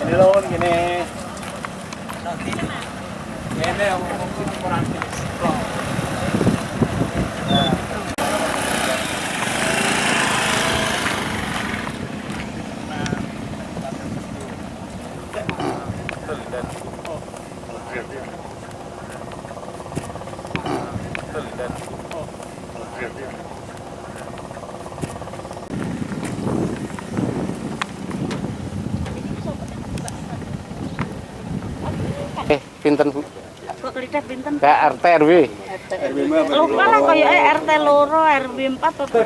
Ini loh gini. Ini yang kurang pinten Bu? Kok kelitih pinten? Kayak RT RW. Lupa lah kayak RT loro, RW 4 apa.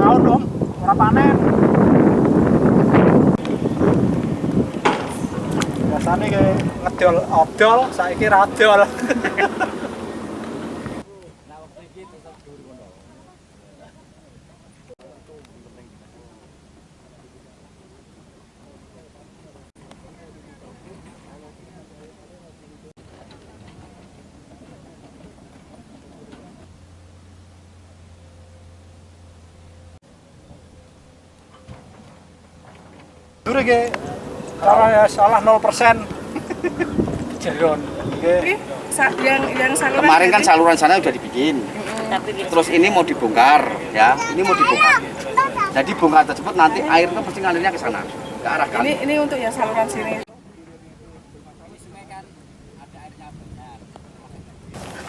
tahun dong, ora panen. Biasane ke ngedol odol, saiki ra odol. Dure ge cara salah 0%. Jeron. Yang saluran Kemarin kan saluran sana udah dibikin. Terus ini mau dibongkar, ya. Ini mau dibongkar. Jadi bongkar tersebut nanti airnya pasti ngalirnya ke sana, ke arah kali. ini untuk yang saluran sini.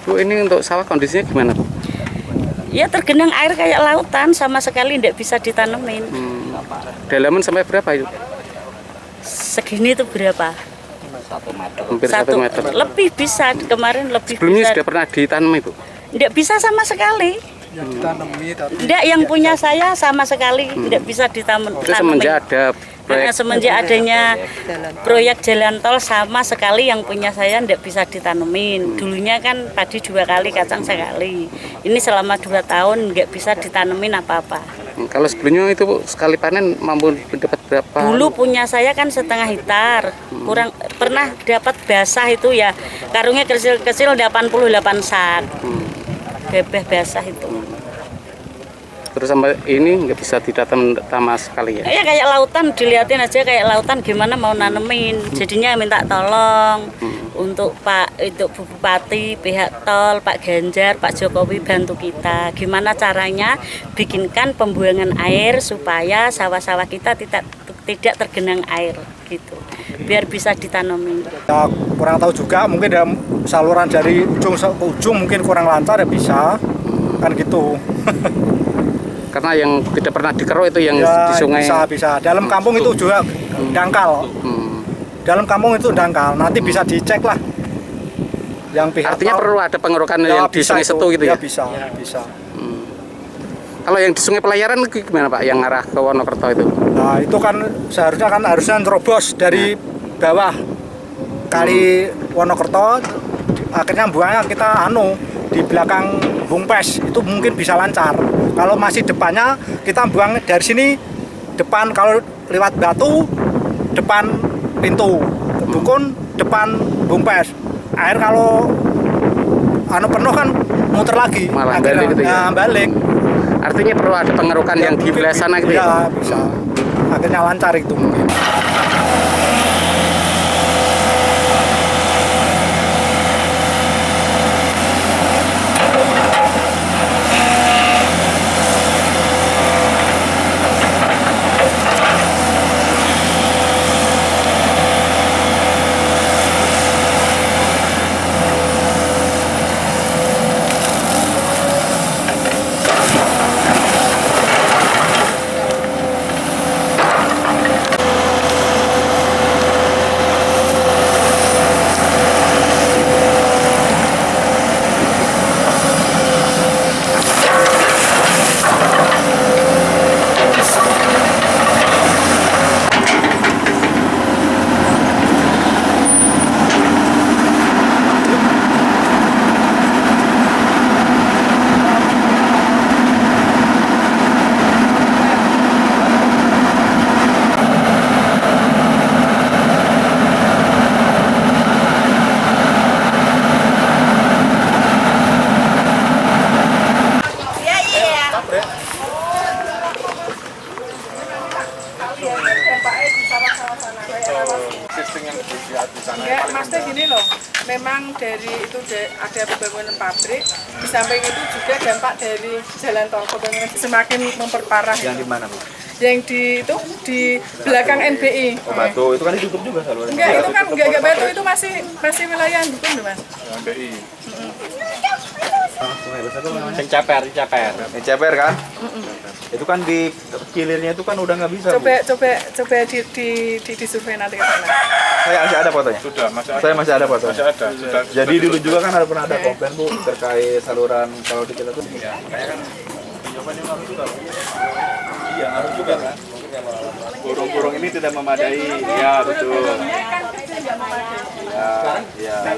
Bu, ini untuk sawah kondisinya gimana Bu? Ya tergenang air kayak lautan, sama sekali tidak bisa ditanemin. Dalaman sampai berapa itu? Segini itu berapa? 1 meter. Hampir 1 meter. Lebih bisa, kemarin lebih Sebelumnya bisa. sudah pernah ditanam itu? Tidak bisa sama sekali. yang ditanami tapi Tidak, yang punya saya sama sekali tidak bisa ditanemin. Itu semenjak ada proyek Semenjak adanya proyek jalan tol sama sekali yang punya saya tidak bisa ditanemin. Dulunya kan padi 2 kali, kacang sekali. Ini selama 2 tahun nggak bisa ditanemin apa-apa. Kalau sebelumnya itu Bu, sekali panen mampu dapat berapa? Dulu punya saya kan 1/2 hektar, kurang pernah dapat basah itu ya, karungnya kecil-kecil 88 sak. Bebeh basah itu. Terus sampai ini nggak bisa ditanam sama sekali ya? Ya kayak lautan, dilihatin aja kayak lautan gimana mau nanemin. Jadinya minta tolong untuk Bu Bupati, pihak tol, Pak Ganjar, Pak Jokowi bantu kita. Gimana caranya bikinkan pembuangan air supaya sawah-sawah kita tidak tergenang air gitu. Biar bisa ditanamin. ya, kurang tahu juga, mungkin dalam saluran dari ujung ke ujung mungkin kurang lancar ya bisa. Kan gitu. Karena yang tidak pernah dikeruk itu yang Ya, di sungai. bisa. Dalam kampung itu juga dangkal. Dalam kampung itu dangkal. Nanti bisa dicek lah. Yang pihak Artinya tol. perlu ada pengerukan Ya, yang di bisa sungai itu. Setu gitu Ya, ya? bisa. Kalau yang di sungai Pelayaran gimana Pak? Yang arah ke Wonokerto itu? Nah, itu kan harusnya nerobos dari bawah kali Wonokerto, akhirnya buangnya kita di belakang Bungpes, itu mungkin bisa lancar. Kalau masih depannya kita buang dari sini depan, kalau lewat Batu depan pintu Dukun, depan Bungpes. Air kalau penuh kan muter lagi, Malah akhirnya, balik gitu ya? balik. Artinya perlu ada pengerukan yang di wilayah sana gitu ya? Ya, bisa. Akhirnya lancar itu mungkin. Enggak, maksudnya gini loh, memang dari itu ada pembangunan pabrik, di samping itu juga dampak dari jalan tol pembangunan semakin memperparah. Yang di mana, Bu? Yang di belakang NBI. Oh, Batu, itu kan ditutup juga saluran. Enggak, itu kan enggak Batu, itu masih wilayah hukum loh, Mas. NBI. Yang ceper kan? Itu kan di kilirnya itu kan udah nggak bisa. Coba di survei nanti ke sana. Saya masih ada fotonya. Sudah, masih ada. Saya masih ada fotonya. Masih ada. Sudah. Jadi dulu juga kan pernah ada komplain, Bu, terkait saluran kalau di kita tuh. Ya, makanya kan jawabannya harus juga. Iya, harus juga kan. Burung-burung ini tidak memadai. Ya, betul. Ya.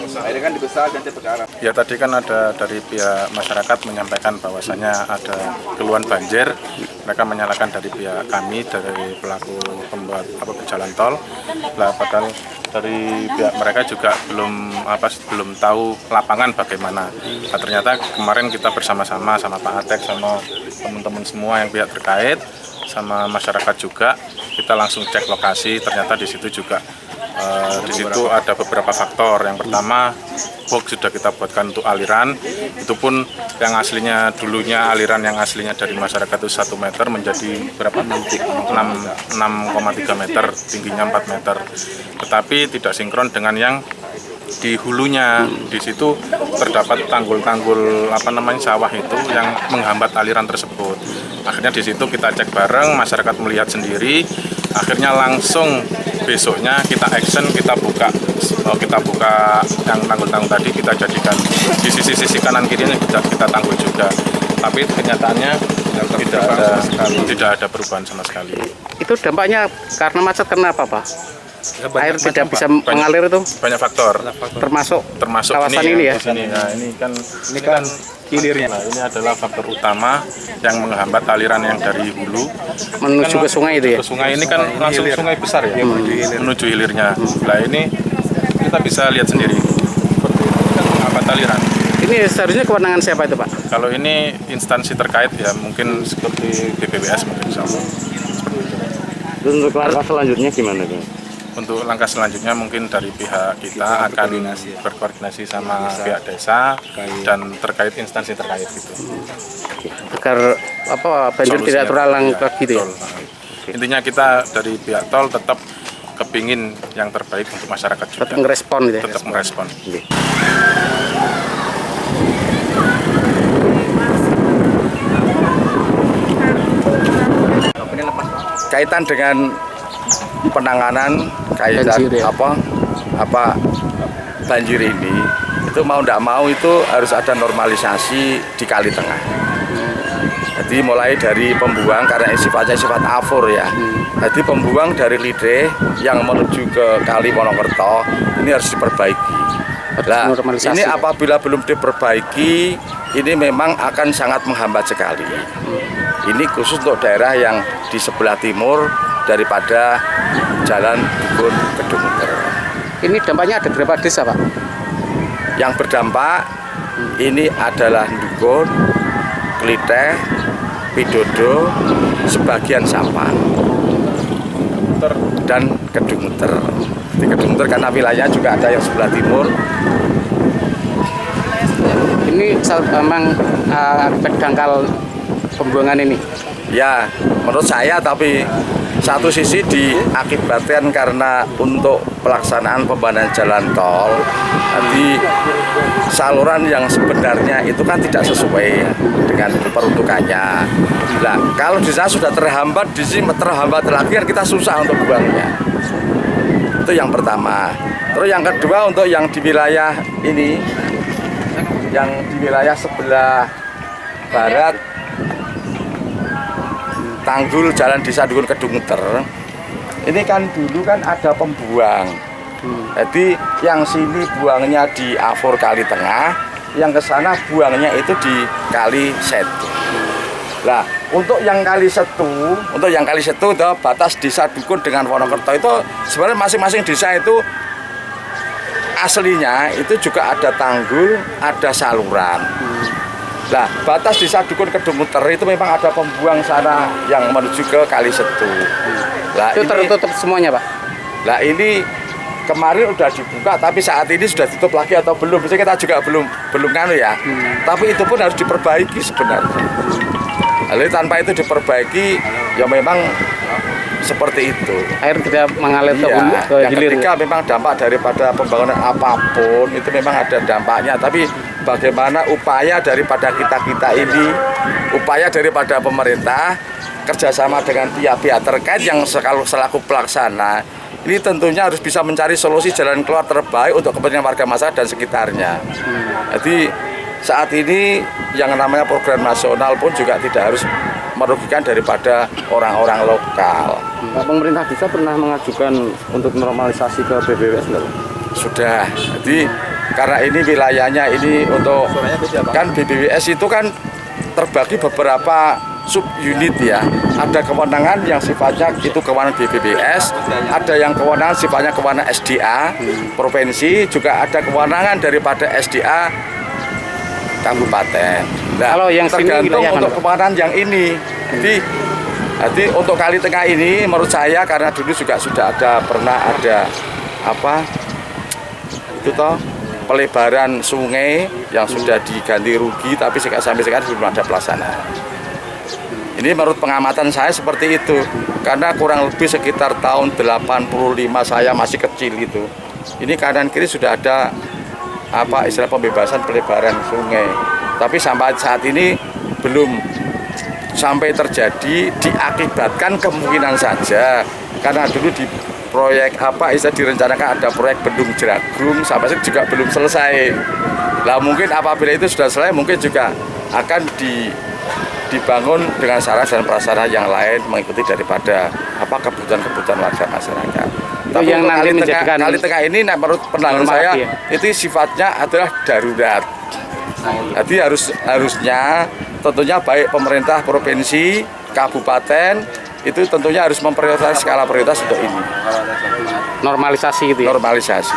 Ini kan dibesar dan cepat ke arah. Ya, tadi kan ada dari pihak masyarakat menyampaikan bahwasanya ada keluhan banjir. Mereka menyalahkan dari pihak kami, dari pelaku pembuat jalan tol. Lah, padahal dari pihak mereka juga belum tahu lapangan bagaimana. Nah, ternyata kemarin kita bersama-sama sama Pak Atek, sama teman-teman semua yang pihak terkait, sama masyarakat juga, kita langsung cek lokasi. Ternyata di situ juga ada beberapa faktor. Yang pertama, box sudah kita buatkan untuk aliran. Itu pun yang aslinya dulunya aliran yang aslinya dari masyarakat itu 1 meter menjadi berapa? 6,3 meter, tingginya 4 meter. Tetapi tidak sinkron dengan yang di hulunya. Di situ terdapat tanggul-tanggul sawah itu yang menghambat aliran tersebut. Akhirnya di situ kita cek bareng, masyarakat melihat sendiri. Akhirnya langsung besoknya kita action, kita buka yang tanggul-tanggul tadi, kita jadikan di sisi kanan kirinya kita tanggul juga. Tapi kenyataannya tidak ada perubahan sama sekali. Itu dampaknya karena macet, karena apa, Pak? Ya, Air tidak bisa mengalir itu? Banyak faktor. Termasuk kawasan ini ya? Di sini. Nah, ini kan hilirnya. Nah, ini adalah faktor utama yang menghambat aliran yang dari hulu menuju ke sungai itu ya? Ke sungai ini kan langsung sungai besar ya, menuju hilirnya. Nah, ini kita bisa lihat sendiri. Seperti ini kan menghambat aliran. Ini seharusnya kewenangan siapa itu, Pak? Kalau ini instansi terkait ya mungkin seperti BPWS mungkin insya Allah. Untuk langkah selanjutnya gimana, Bang? Untuk langkah selanjutnya mungkin dari pihak kita akan berkoordinasi sama pihak desa dan terkait instansi terkait gitu. Agar banjir Solusinya, tidak terulang ya, lagi gitu ya? betul. Intinya kita dari pihak tol tetap kepingin yang terbaik untuk masyarakat juga. Tetap merespon gitu ya? Tetap merespon. Kaitan dengan penanganan banjir, ya? banjir ini, itu mau tidak mau itu harus ada normalisasi di Kali Tengah. Jadi mulai dari pembuang, karena sifatnya sifat afur ya. Jadi pembuang dari Lide yang menuju ke Kali Wonokerto ini harus diperbaiki. Nah, ini apabila belum diperbaiki, ini memang akan sangat menghambat sekali. Ini khusus untuk daerah yang di sebelah timur daripada Jalan Dukun Kedungter. Ini dampaknya ada berapa desa, Pak? Yang berdampak ini adalah Dukun, Kliteh, Pidodo, sebagian Sampang, dan Kedungter. Di Kedungter karena wilayahnya juga ada yang sebelah timur. Ini memang dangkal pembuangan ini? Ya, menurut saya, tapi satu sisi diakibatkan karena untuk pelaksanaan pembangunan jalan tol, nanti saluran yang sebenarnya itu kan tidak sesuai dengan peruntukannya. Nah, kalau di sana sudah terhambat, di sini terhambat lagi kan kita susah untuk buangnya. Itu yang pertama. Terus yang kedua, untuk yang di wilayah ini, yang di wilayah sebelah barat, tanggul Jalan Desa Dukun Kedungter, ini kan dulu kan ada pembuang. Jadi yang sini buangnya di Afur Kali Tengah, yang ke sana buangnya itu di Kali Setu. Nah, untuk yang Kali Setu itu batas Desa Dukun dengan Wonokerto itu sebenarnya masing-masing desa itu aslinya itu juga ada tanggul, ada saluran. Nah, batas Desa Dukun Kedungter itu memang ada pembuang sana yang menuju ke Kali Setu. Nah, itu tertutup semuanya, Pak? Nah ini kemarin udah dibuka, tapi saat ini sudah tutup lagi atau belum? Bisa kita juga belum nganu ya. Tapi itu pun harus diperbaiki sebenarnya. Lalu tanpa itu diperbaiki, ya memang seperti itu. Air tidak mengalir ke hulu, ke yang hilir. ketika memang dampak daripada pembangunan apapun itu memang ada dampaknya. Tapi bagaimana upaya daripada kita ini, upaya daripada pemerintah kerjasama dengan pihak-pihak terkait yang selaku pelaksana, ini tentunya harus bisa mencari solusi jalan keluar terbaik untuk kepentingan warga masyarakat dan sekitarnya. Jadi saat ini yang namanya program nasional pun juga tidak harus merugikan daripada orang-orang lokal. Pemerintah desa pernah mengajukan untuk normalisasi ke BBWS enggak? Sudah. Jadi karena ini wilayahnya ini untuk kan BBWS itu kan terbagi beberapa sub-unit ya. Ada kewenangan yang sifatnya itu kewenangan BBWS, ada yang kewenangan sifatnya kewenangan SDA provinsi, juga ada kewenangan daripada SDA kabupaten. Nah, kalau yang tergantung untuk kewenangan yang ini. Jadi untuk Kali Tengah ini menurut saya karena dulu juga sudah pernah ada apa itu toh pelebaran sungai yang sudah diganti rugi, tapi sampai sekarang belum ada pelaksanaan. Ini menurut pengamatan saya seperti itu, karena kurang lebih sekitar tahun 85 saya masih kecil itu. Ini kanan kiri sudah ada apa istilah pembebasan pelebaran sungai, tapi sampai saat ini belum sampai terjadi, diakibatkan kemungkinan saja karena dulu di proyek apa istilah direncanakan ada proyek Bendung Jagung sampai juga belum selesai. Nah mungkin apabila itu sudah selesai mungkin juga akan dibangun dengan sarana dan prasarana yang lain mengikuti daripada apa kebutuhan warga masyarakat. Tapi yang nanti menjadikan Kali Tengah ini menurut pandangan saya ya, itu sifatnya adalah darurat. Jadi harusnya tentunya baik pemerintah provinsi, kabupaten itu tentunya harus memprioritaskan skala prioritas untuk ini. Normalisasi gitu ya. Normalisasi.